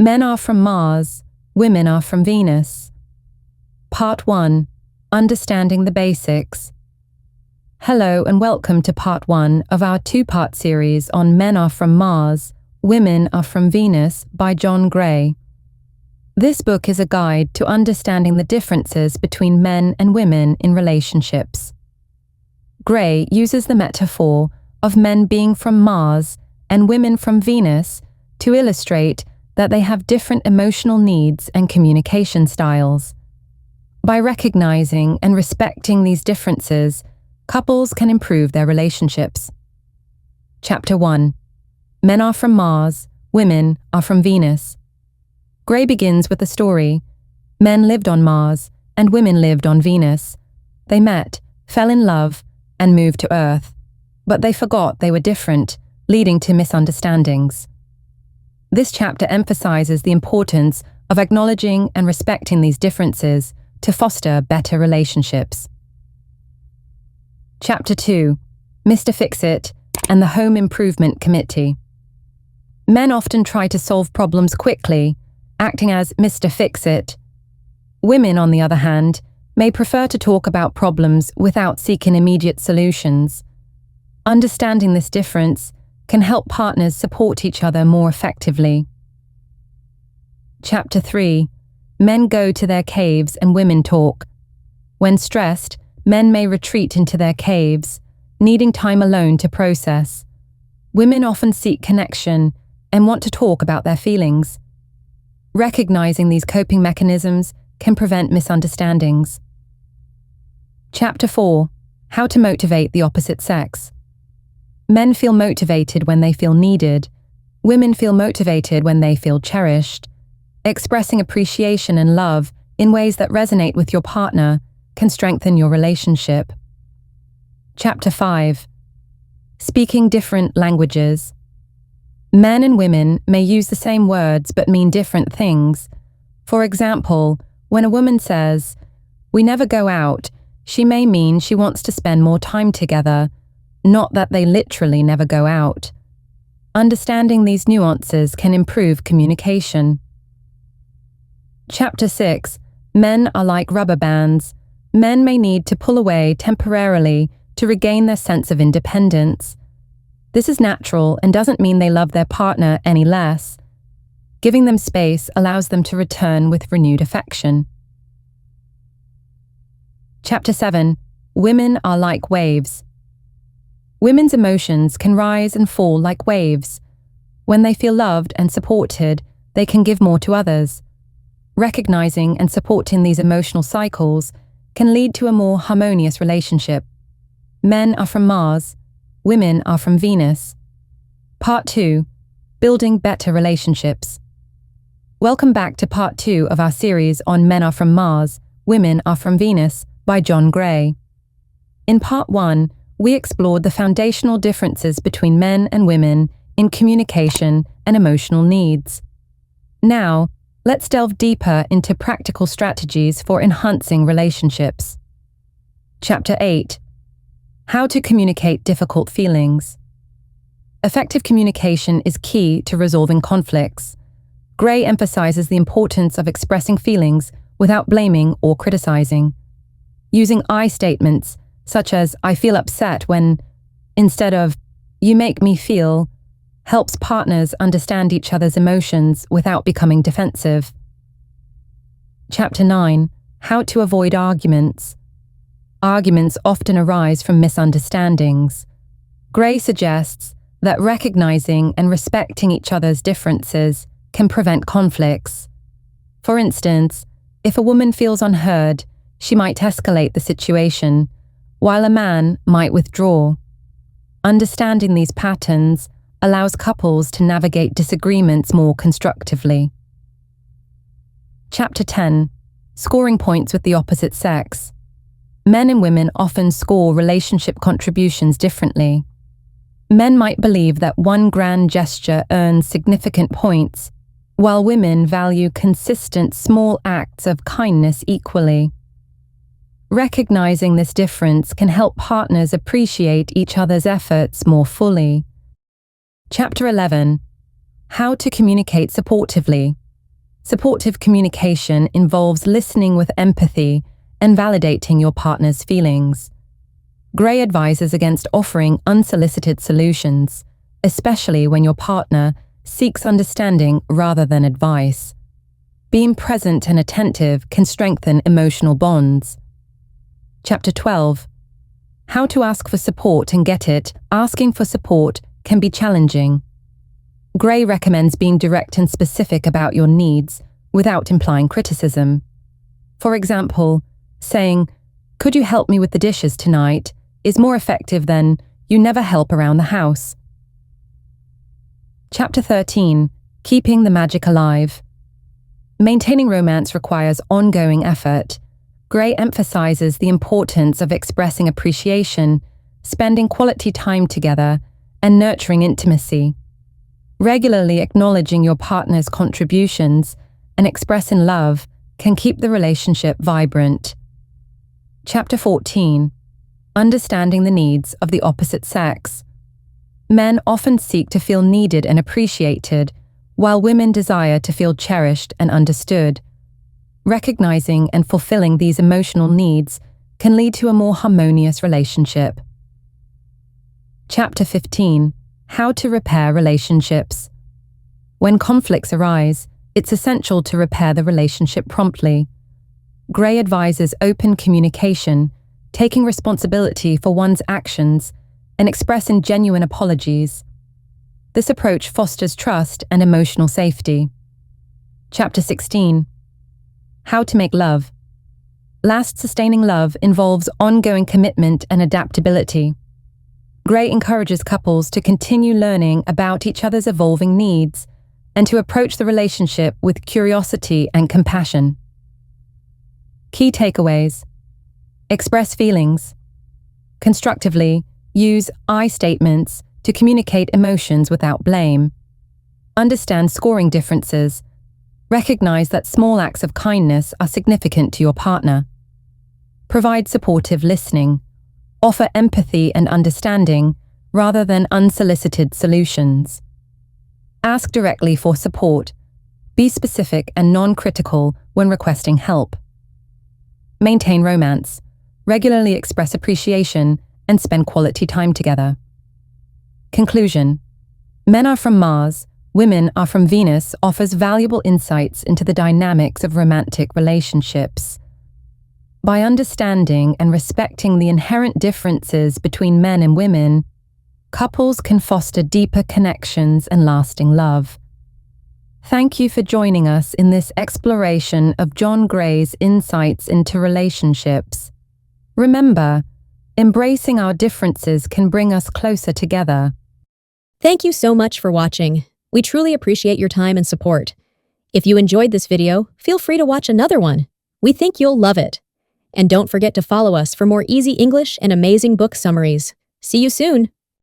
Men are from Mars, women are from Venus. Part 1. Understanding the Basics. Hello and welcome to Part 1 of our two-part series on Men Are From Mars, Women Are From Venus by John Gray. This book is a guide to understanding the differences between men and women in relationships. Gray uses the metaphor of men being from Mars and women from Venus to illustrate that they have different emotional needs and communication styles. By recognizing and respecting these differences, couples can improve their relationships. Chapter 1. Men are from Mars, women are from Venus. Gray begins with a story. Men lived on Mars and women lived on Venus. They met, fell in love, and moved to Earth. But they forgot they were different, leading to misunderstandings. This chapter emphasizes the importance of acknowledging and respecting these differences to foster better relationships. Chapter 2. Mr. Fix-It and the Home Improvement Committee. Men often try to solve problems quickly, acting as Mr. Fix-It. Women, on the other hand, may prefer to talk about problems without seeking immediate solutions. Understanding this difference can help partners support each other more effectively. Chapter 3. Men go to their caves and women talk. When stressed, men may retreat into their caves, needing time alone to process. Women often seek connection and want to talk about their feelings. Recognizing these coping mechanisms can prevent misunderstandings. Chapter 4. How to motivate the opposite sex. Men feel motivated when they feel needed. Women feel motivated when they feel cherished. Expressing appreciation and love in ways that resonate with your partner can strengthen your relationship. Chapter 5. Speaking different languages. Men and women may use the same words but mean different things. For example, when a woman says, "We never go out," she may mean she wants to spend more time together, not that they literally never go out. Understanding these nuances can improve communication. Chapter 6. Men are like rubber bands. Men may need to pull away temporarily to regain their sense of independence. This is natural and doesn't mean they love their partner any less. Giving them space allows them to return with renewed affection. Chapter 7. Women are like waves. Women's emotions can rise and fall like waves. When they feel loved and supported, they can give more to others. Recognizing and supporting these emotional cycles can lead to a more harmonious relationship. Men are from Mars, women are from Venus. Part 2. Building better relationships. Welcome back to Part 2 of our series on Men Are From Mars, Women Are From Venus by John Gray. In Part 1, we explored the foundational differences between men and women in communication and emotional needs. Now, let's delve deeper into practical strategies for enhancing relationships. Chapter 8. How to communicate difficult feelings. Effective communication is key to resolving conflicts. Gray emphasizes the importance of expressing feelings without blaming or criticizing. Using I statements, such as "I feel upset when," instead of "you make me feel," helps partners understand each other's emotions without becoming defensive. Chapter 9. How to avoid arguments. Arguments often arise from misunderstandings. Gray suggests that recognizing and respecting each other's differences can prevent conflicts. For instance, if a woman feels unheard, she might escalate the situation, while a man might withdraw. Understanding these patterns allows couples to navigate disagreements more constructively. Chapter 10. Scoring points with the opposite sex. Men and women often score relationship contributions differently. Men might believe that one grand gesture earns significant points, while women value consistent small acts of kindness equally. Recognizing this difference can help partners appreciate each other's efforts more fully. Chapter 11. How to communicate supportively. Supportive communication involves listening with empathy and validating your partner's feelings. Gray advises against offering unsolicited solutions, especially when your partner seeks understanding rather than advice. Being present and attentive can strengthen emotional bonds. Chapter 12. How to ask for support and get it. Asking for support can be challenging. Gray recommends being direct and specific about your needs without implying criticism. For example, saying, "Could you help me with the dishes tonight?" is more effective than, "You never help around the house." Chapter 13. Keeping the magic alive. Maintaining romance requires ongoing effort. Gray emphasizes the importance of expressing appreciation, spending quality time together, and nurturing intimacy. Regularly acknowledging your partner's contributions and expressing love can keep the relationship vibrant. Chapter 14. Understanding the needs of the opposite sex. Men often seek to feel needed and appreciated, while women desire to feel cherished and understood. Recognizing and fulfilling these emotional needs can lead to a more harmonious relationship. Chapter 15. How to repair relationships. When conflicts arise, it's essential to repair the relationship promptly. Gray advises open communication, taking responsibility for one's actions, and expressing genuine apologies. This approach fosters trust and emotional safety. Chapter 16. How to make love. Sustaining love involves ongoing commitment and adaptability. Gray encourages couples to continue learning about each other's evolving needs and to approach the relationship with curiosity and compassion. Key takeaways. Express feelings. Constructively, use I statements to communicate emotions without blame. Understand scoring differences. Recognize that small acts of kindness are significant to your partner. Provide supportive listening. Offer empathy and understanding rather than unsolicited solutions. Ask directly for support. Be specific and non-critical when requesting help. Maintain romance. Regularly express appreciation and spend quality time together. Conclusion. Men Are From Mars, Women Are From Venus offers valuable insights into the dynamics of romantic relationships. By understanding and respecting the inherent differences between men and women, couples can foster deeper connections and lasting love. Thank you for joining us in this exploration of John Gray's insights into relationships. Remember, embracing our differences can bring us closer together. Thank you so much for watching. We truly appreciate your time and support. If you enjoyed this video, feel free to watch another one. We think you'll love it. And don't forget to follow us for more easy English and amazing book summaries. See you soon!